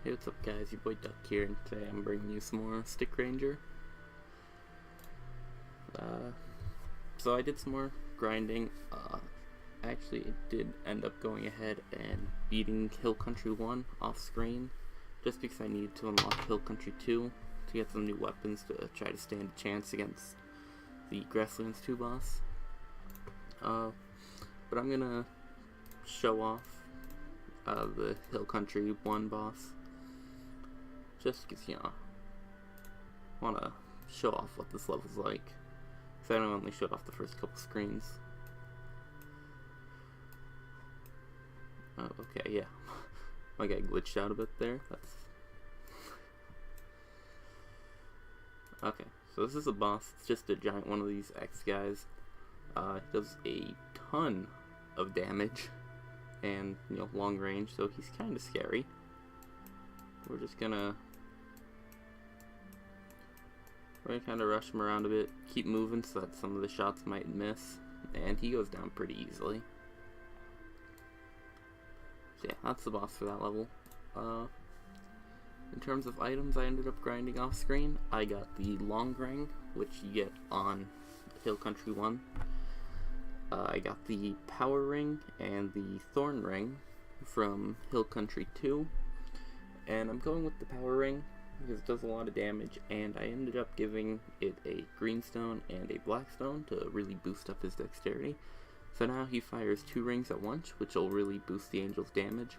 Hey, what's up guys, your boy Duck here, and today I'm bringing you some more Stick Ranger. So I did some more grinding. I actually did end up going ahead and beating Hill Country 1 off screen, just because I needed to unlock Hill Country 2 to get some new weapons to try to stand a chance against the Grasslands 2 boss. But I'm gonna show off the Hill Country 1 boss, just because, you know, I want to show off what this level's like, because I only showed off the first couple screens. Oh, okay, yeah. My guy glitched out a bit there. That's okay. So this is a boss. It's just a giant one of these X guys. He does a ton of damage and, you know, long range, so he's kind of scary. We're gonna kind of rush him around a bit, keep moving so that some of the shots might miss, and he goes down pretty easily. So yeah, that's the boss for that level. In terms of items I ended up grinding off screen, I got the long ring, which you get on Hill Country 1. I got the power ring and the thorn ring from Hill Country 2. And I'm going with the power ring because it does a lot of damage, and I ended up giving it a green stone and a black stone to really boost up his dexterity. So now he fires 2 rings at once, which will really boost the angel's damage.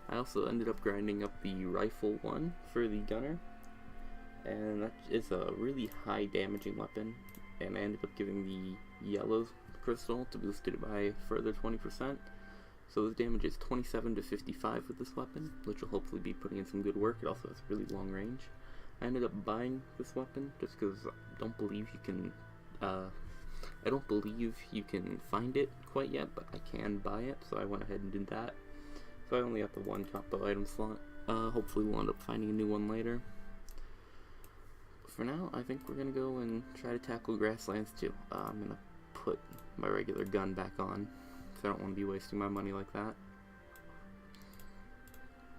I also ended up grinding up the rifle one for the gunner, and that is a really high damaging weapon, and I ended up giving the yellow crystal to boost it by a further 20%. So his damage is 27 to 55 with this weapon, which will hopefully be putting in some good work. It also has really long range. I ended up buying this weapon just because I don't believe you can find it quite yet, but I can buy it, so I went ahead and did that. So I only got the 1 combo item slot. Hopefully we'll end up finding a new one later. For now, I think we're gonna go and try to tackle Grasslands 2. I'm gonna put my regular gun back on, because I don't want to be wasting my money like that.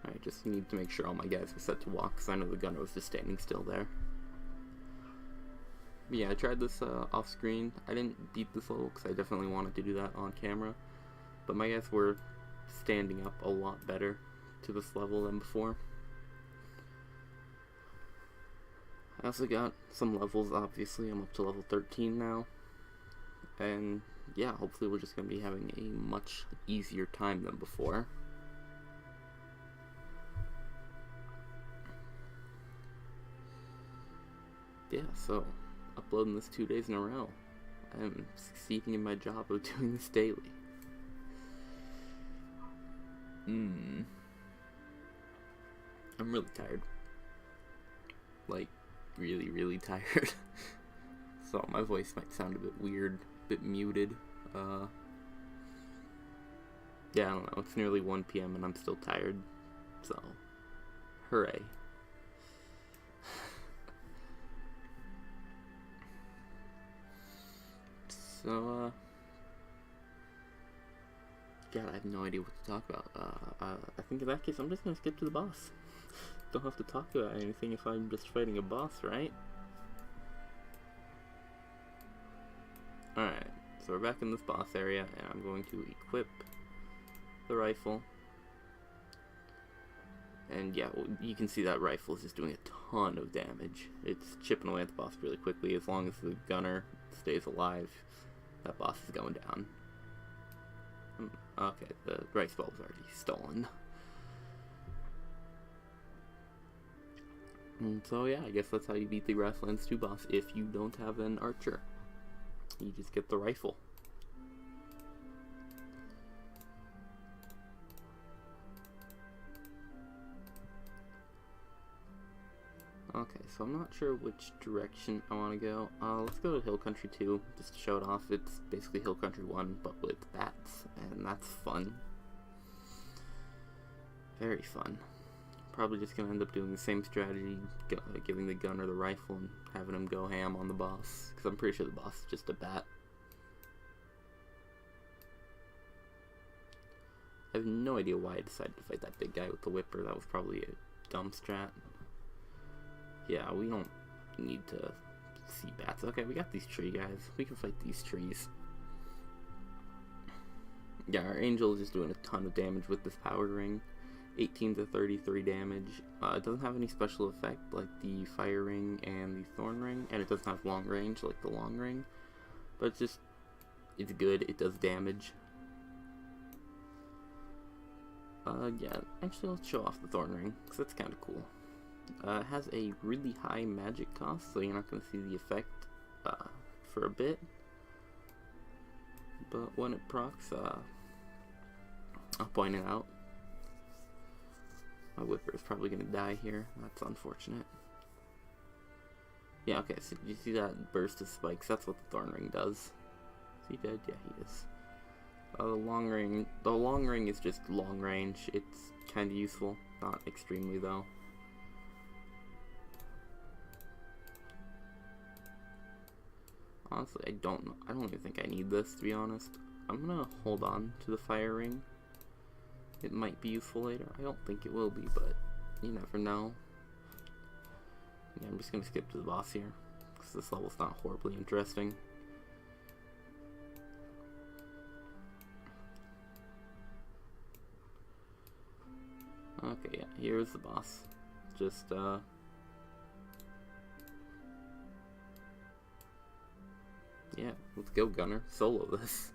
I just need to make sure all my guys are set to walk, because I know the gunner was just standing still there. But yeah, I tried this off screen. I didn't beat this level, because I definitely wanted to do that on camera. But my guys were standing up a lot better to this level than before. I also got some levels, obviously. I'm up to level 13 now. And yeah, hopefully we're just going to be having a much easier time than before. Yeah, so uploading this 2 days in a row. I'm succeeding in my job of doing this daily. I'm really tired. Like, really tired. So my voice might sound a bit weird, a bit muted. Yeah, I don't know. It's nearly 1 PM and I'm still tired. So, hooray. So, God, I have no idea what to talk about. I think in that case, I'm just gonna skip to the boss. Don't have to talk about anything if I'm just fighting a boss, right? Alright, so we're back in this boss area, and I'm going to equip the rifle. And yeah, well, you can see that rifle is just doing a ton of damage. It's chipping away at the boss really quickly. As long as the gunner stays alive, that boss is going down. Okay, the rice ball's already stolen. And so yeah, I guess that's how you beat the Grasslands 2 boss if you don't have an archer. You just get the rifle. Okay, so I'm not sure which direction I want to go. Let's go to Hill Country 2, just to show it off. It's basically Hill Country 1, but with bats, and that's fun. Very fun. Probably just gonna end up doing the same strategy, giving the gunner the rifle and having him go ham on the boss, because I'm pretty sure the boss is just a bat. I have no idea why I decided to fight that big guy with the whipper. That was probably a dumb strat. Yeah, we don't need to see bats. Okay, we got these tree guys. We can fight these trees. Yeah, our angel is just doing a ton of damage with this power ring. 18 to 33 damage. It doesn't have any special effect like the fire ring and the thorn ring, and it doesn't have long range like the long ring. But it's good. It does damage. Yeah, actually let's show off the thorn ring, because that's kind of cool. It has a really high magic cost, so you're not going to see the effect for a bit. But when it procs, I'll point it out. My whipper is probably going to die here. That's unfortunate. Yeah, okay, so you see that burst of spikes? That's what the thorn ring does. Is he dead? Yeah, he is. The long ring is just long range. It's kind of useful, not extremely though. Honestly, I don't even think I need this, to be honest. I'm gonna hold on to the fire ring. It might be useful later. I don't think it will be, but you never know. Yeah, I'm just gonna skip to the boss here, because this level's not horribly interesting. Okay, yeah, here's the boss. Just, yeah, let's go, Gunner. Solo this.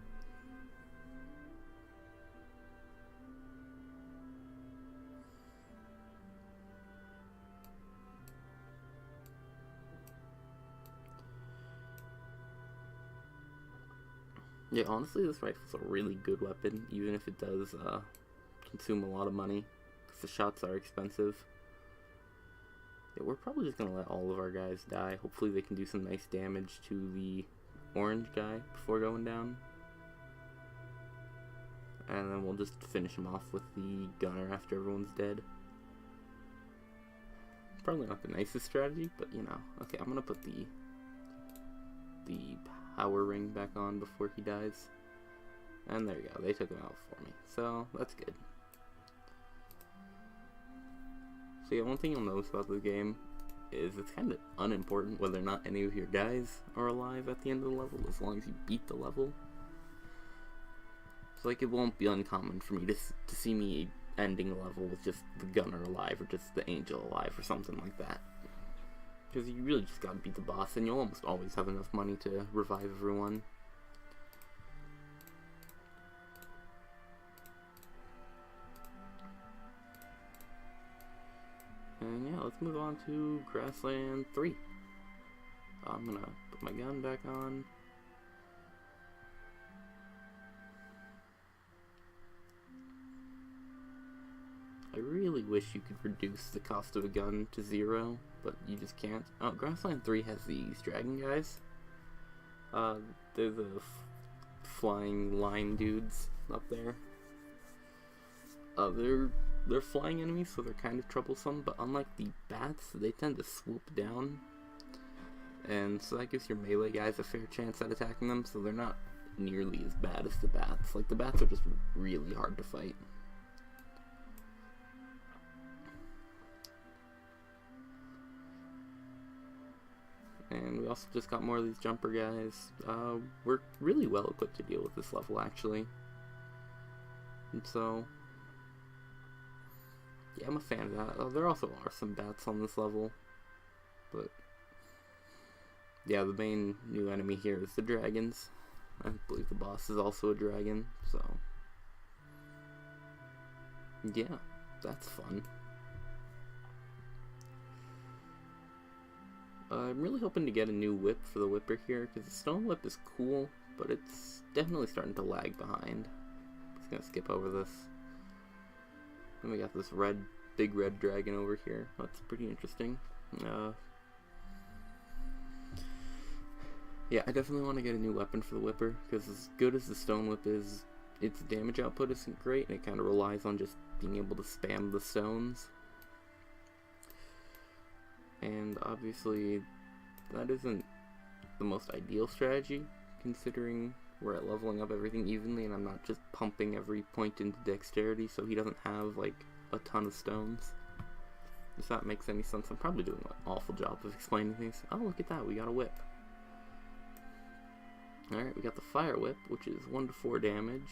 Yeah, honestly, this rifle's a really good weapon, even if it does, consume a lot of money. The shots are expensive. Yeah, we're probably just gonna let all of our guys die. Hopefully they can do some nice damage to the orange guy before going down. And then we'll just finish him off with the gunner after everyone's dead. Probably not the nicest strategy, but you know. Okay, I'm gonna put the power ring back on before he dies. And there you go, they took him out for me. So, that's good. So yeah, one thing you'll notice about this game is it's kind of unimportant whether or not any of your guys are alive at the end of the level, as long as you beat the level. So like, it won't be uncommon for me to see me ending a level with just the gunner alive, or just the angel alive, or something like that. Because you really just gotta beat the boss, and you'll almost always have enough money to revive everyone. And yeah, let's move on to Grassland 3. I'm gonna put my gun back on. I really wish you could reduce the cost of a gun to 0, but you just can't. Oh, Grassland 3 has these dragon guys. They're the flying lime dudes up there. They're flying enemies, so they're kind of troublesome, but unlike the bats, they tend to swoop down. And so that gives your melee guys a fair chance at attacking them, so they're not nearly as bad as the bats. Like, the bats are just really hard to fight. And we also just got more of these jumper guys. We're really well equipped to deal with this level, actually. And so, yeah, I'm a fan of that. There also are some bats on this level, but yeah, the main new enemy here is the dragons. I believe the boss is also a dragon, so yeah, that's fun. I'm really hoping to get a new whip for the whipper here, because the stone whip is cool, but it's definitely starting to lag behind. Just gonna skip over this. And we got this big red dragon over here. That's pretty interesting. Yeah, I definitely want to get a new weapon for the whipper, because as good as the stone whip is, its damage output isn't great, and it kind of relies on just being able to spam the stones. And obviously, that isn't the most ideal strategy, considering we're at leveling up everything evenly, and I'm not just pumping every point into dexterity, so he doesn't have, like, a ton of stones. If that makes any sense. I'm probably doing an awful job of explaining things. Oh, look at that, we got a whip. Alright, we got the fire whip, which is 1 to 4 damage.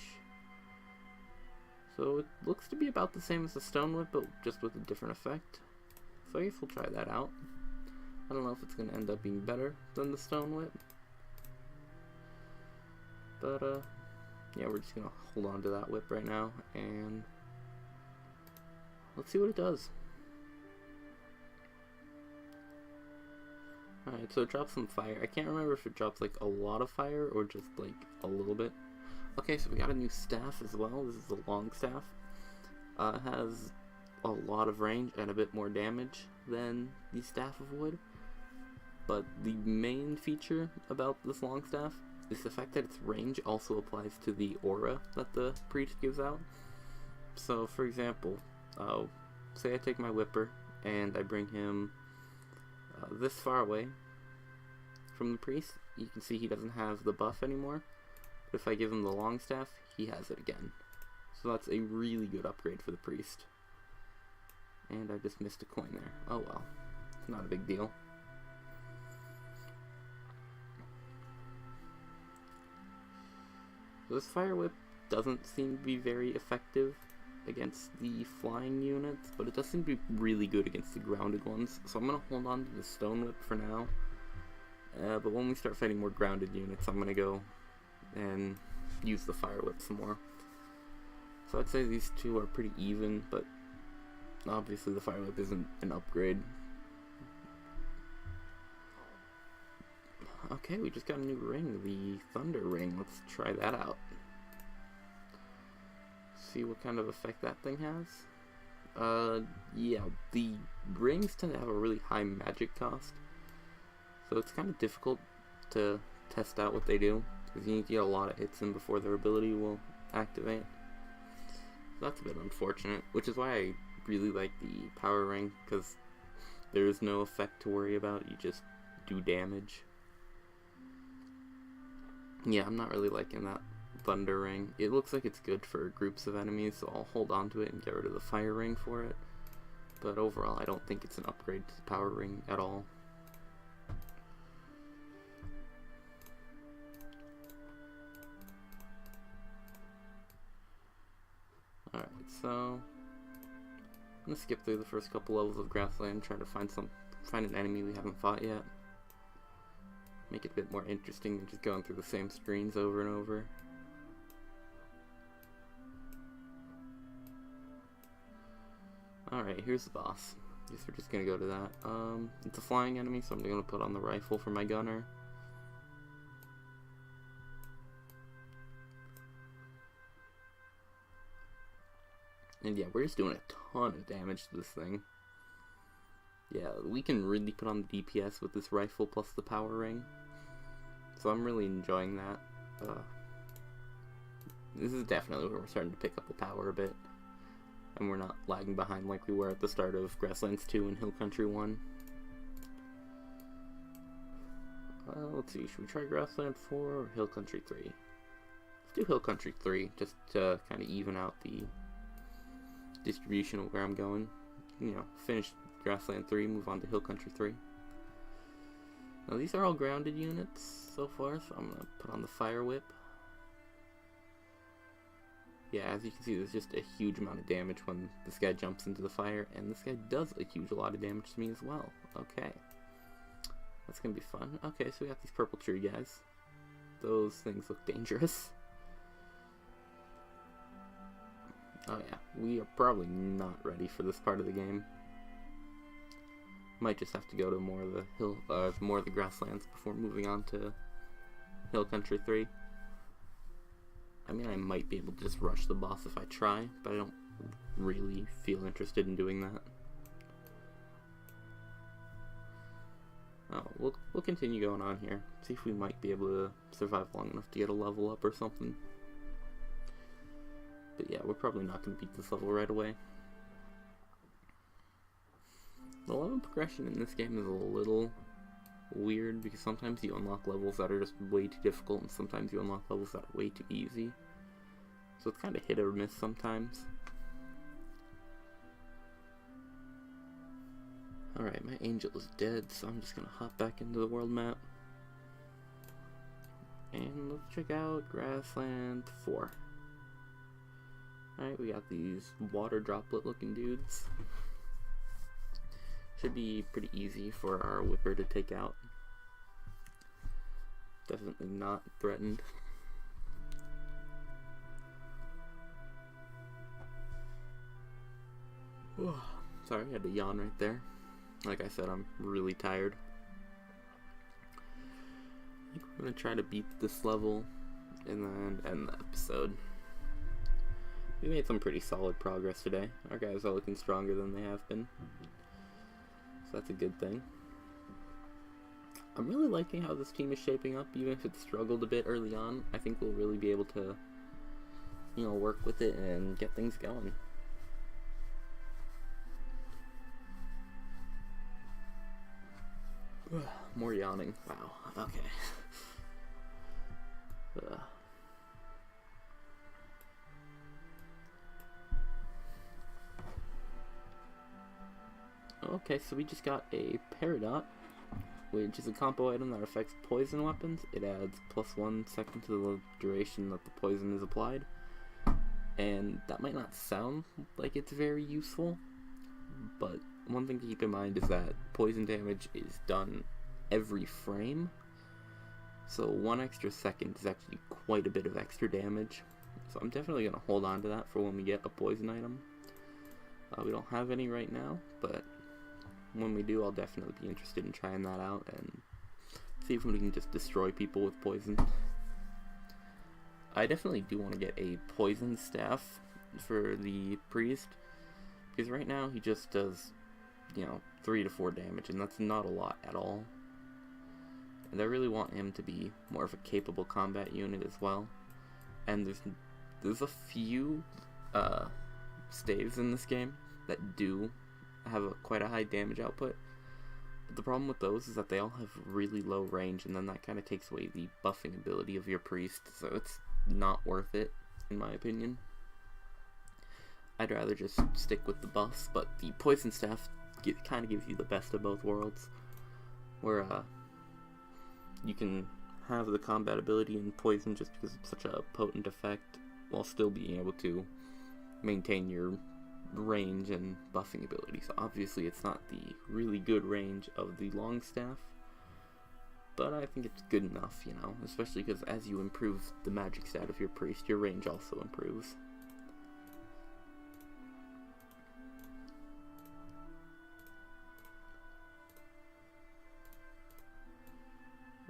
So it looks to be about the same as the stone whip, but just with a different effect. So I guess we'll try that out. I don't know if it's going to end up being better than the stone whip. But, yeah, we're just going to hold on to that whip right now, and let's see what it does. Alright, so it drops some fire. I can't remember if it drops, like, a lot of fire or just, like, a little bit. Okay, so we got a new staff as well. This is a long staff. It has a lot of range and a bit more damage than the Staff of Wood. But the main feature about this long staff is the fact that its range also applies to the aura that the priest gives out. So, for example, say I take my whipper and I bring him this far away from the priest. You can see he doesn't have the buff anymore. But if I give him the long staff, he has it again. So that's a really good upgrade for the priest. And I just missed a coin there. Oh well, it's not a big deal. So this fire whip doesn't seem to be very effective against the flying units, but it does seem to be really good against the grounded ones. So I'm going to hold on to the stone whip for now. But when we start fighting more grounded units, I'm going to go and use the fire whip some more. So I'd say these two are pretty even, but obviously the fire whip isn't an upgrade. Okay, we just got a new ring, the thunder ring. Let's try that out. See what kind of effect that thing has. Yeah, the rings tend to have a really high magic cost, so it's kind of difficult to test out what they do, because you need to get a lot of hits in before their ability will activate. So that's a bit unfortunate, which is why I really like the power ring, because there is no effect to worry about, you just do damage. Yeah, I'm not really liking that thunder ring. It looks like it's good for groups of enemies, so I'll hold on to it and get rid of the fire ring for it. But overall, I don't think it's an upgrade to the power ring at all. Alright, so I'm gonna skip through the first couple levels of Grassland, try to find an enemy we haven't fought yet. Make it a bit more interesting than just going through the same screens over and over. Alright, here's the boss. Guess we're just gonna go to that. It's a flying enemy, so I'm gonna put on the rifle for my gunner. And yeah, we're just doing a ton of damage to this thing. Yeah, we can really put on the DPS with this rifle plus the power ring. So I'm really enjoying that. This is definitely where we're starting to pick up the power a bit. And we're not lagging behind like we were at the start of Grasslands 2 and Hill Country 1. Let's see, should we try Grassland 4 or Hill Country 3? Let's do Hill Country 3, just to kind of even out the distribution of where I'm going. You know, finish Grassland 3, move on to Hill Country 3. Now these are all grounded units so far, so I'm going to put on the fire whip. Yeah, as you can see, there's just a huge amount of damage when this guy jumps into the fire, and this guy does a huge lot of damage to me as well. Okay. That's going to be fun. Okay, so we got these purple tree guys. Those things look dangerous. Oh yeah, we are probably not ready for this part of the game. Might just have to go to more of the grasslands before moving on to Hill Country 3. I mean, I might be able to just rush the boss if I try, but I don't really feel interested in doing that. Oh, we'll continue going on here. See if we might be able to survive long enough to get a level up or something. But yeah, we're probably not going to beat this level right away. The level progression in this game is a little weird, because sometimes you unlock levels that are just way too difficult, and sometimes you unlock levels that are way too easy. So it's kind of hit or miss sometimes. Alright, my angel is dead, so I'm just gonna hop back into the world map. And let's check out Grassland 4. Alright, we got these water droplet looking dudes. Should be pretty easy for our whipper to take out. Definitely not threatened. Sorry, I had to yawn right there. Like I said, I'm really tired. I think we're gonna try to beat this level and then end the episode. We made some pretty solid progress today. Our guys are looking stronger than they have been, so that's a good thing. I'm really liking how this team is shaping up, even if it struggled a bit early on. I think we'll really be able to, you know, work with it and get things going. More yawning. Wow. Okay. Okay, so we just got a Peridot, which is a combo item that affects poison weapons. It adds +1 second to the duration that the poison is applied. And that might not sound like it's very useful, but one thing to keep in mind is that poison damage is done every frame. So 1 extra second is actually quite a bit of extra damage. So I'm definitely going to hold on to that for when we get a poison item. We don't have any right now, but when we do, I'll definitely be interested in trying that out and see if we can just destroy people with poison. I definitely do want to get a poison staff for the priest, because right now he just does, you know, 3 to 4 damage, and that's not a lot at all. And I really want him to be more of a capable combat unit as well. And there's a few staves in this game that do have quite a high damage output, but the problem with those is that they all have really low range, and then that kind of takes away the buffing ability of your priest, so it's not worth it in my opinion. I'd rather just stick with the buffs, but the poison staff kind of gives you the best of both worlds, where you can have the combat ability in poison just because it's such a potent effect, while still being able to maintain your range and buffing ability. So obviously it's not the really good range of the long staff, but I think it's good enough, you know, especially because as you improve the magic stat of your priest, your range also improves.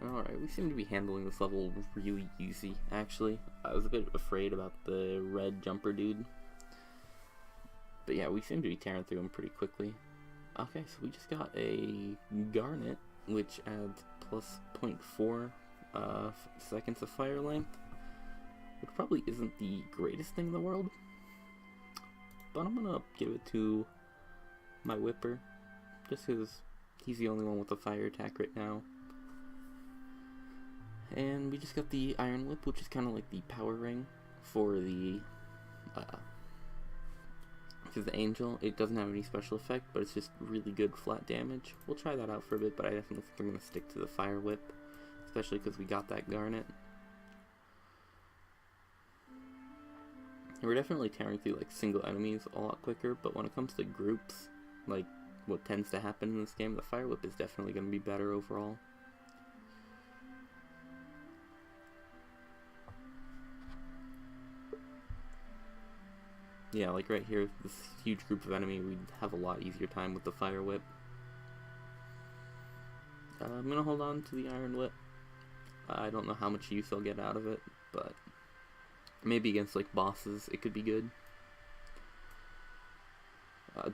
Alright, we seem to be handling this level really easy, actually. I was a bit afraid about the red jumper dude, but yeah, we seem to be tearing through him pretty quickly. Okay, so we just got a Garnet, which adds +0.4 seconds of fire length, which probably isn't the greatest thing in the world, but I'm gonna give it to my Whipper, just because he's the only one with a fire attack right now. And we just got the Iron Whip, which is kind of like the power ring for the angel. It doesn't have any special effect, but it's just really good flat damage. We'll try that out for a bit, but I definitely think I'm going to stick to the Fire Whip, especially because we got that Garnet. And we're definitely tearing through like single enemies a lot quicker, but when it comes to groups, like what tends to happen in this game, the Fire Whip is definitely going to be better overall. Yeah, like right here, this huge group of enemy, we'd have a lot easier time with the Fire Whip. I'm gonna hold on to the Iron Whip. I don't know how much use I'll get out of it, but maybe against like bosses it could be good.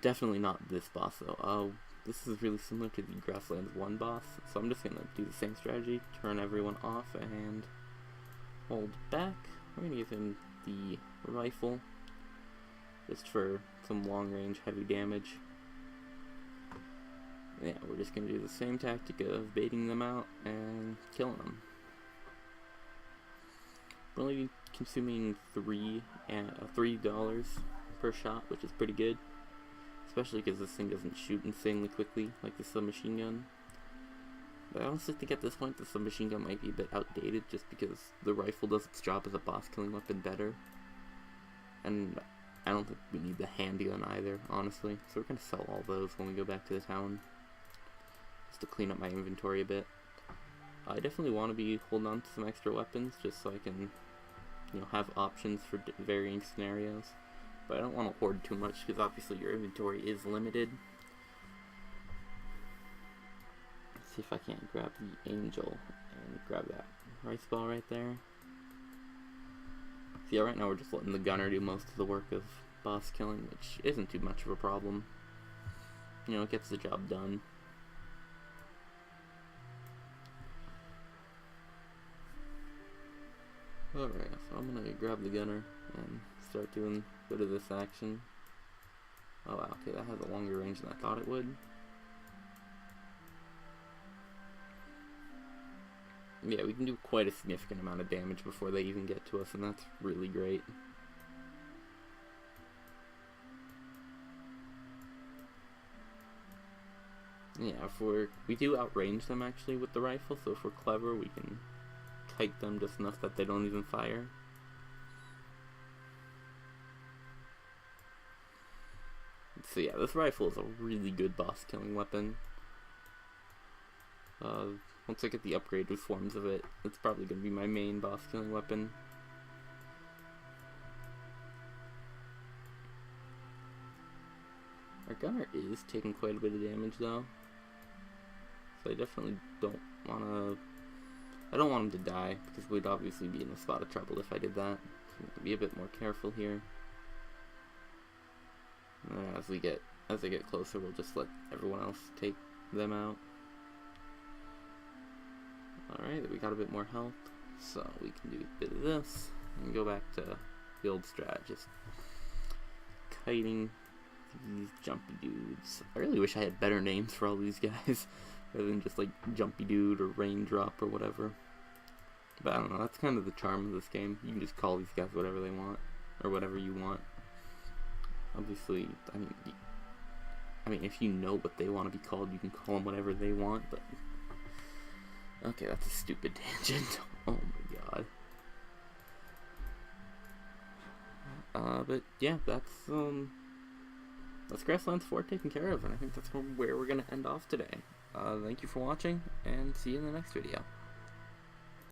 Definitely not this boss though. This is really similar to the Grasslands 1 boss, so I'm just gonna do the same strategy, turn everyone off and hold back. We're gonna give him the rifle, just for some long-range heavy damage. Yeah, we're just going to do the same tactic of baiting them out and killing them. We're only consuming $3 per shot, which is pretty good, especially because this thing doesn't shoot insanely quickly like the submachine gun. But I honestly think at this point the submachine gun might be a bit outdated just because the rifle does its job as a boss killing weapon better. And I don't think we need the handgun either, honestly. So we're going to sell all those when we go back to the town, just to clean up my inventory a bit. I definitely want to be holding on to some extra weapons just so I can, you know, have options for varying scenarios. But I don't want to hoard too much because obviously your inventory is limited. Let's see if I can't grab the angel and grab that rice ball right there. So yeah, right now we're just letting the gunner do most of the work of boss killing, which isn't too much of a problem. You know, it gets the job done. Alright, so I'm gonna grab the gunner and start doing a bit of this action. Oh wow, okay, that has a longer range than I thought it would. Yeah, we can do quite a significant amount of damage before they even get to us, and that's really great. Yeah, we do outrange them actually with the rifle, so if we're clever, we can kite them just enough that they don't even fire. So yeah, this rifle is a really good boss killing weapon. Once I get the upgraded forms of it, it's probably going to be my main boss killing weapon. Our gunner is taking quite a bit of damage though, so I definitely don't want to. I don't want him to die because we'd obviously be in a spot of trouble if I did that. So I'm gonna be a bit more careful here. As they get closer, we'll just let everyone else take them out. Alright, we got a bit more health, so we can do a bit of this and go back to the old strat, just kiting these jumpy dudes. I really wish I had better names for all these guys rather than just like jumpy dude or raindrop or whatever. But I don't know, that's kind of the charm of this game. You can just call these guys whatever they want, or whatever you want. Obviously, I mean, if you know what they want to be called, you can call them whatever they want, but okay, that's a stupid tangent. Oh my god. But yeah, that's Grasslands 4 taken care of, and I think that's where we're gonna end off today. Thank you for watching, and see you in the next video.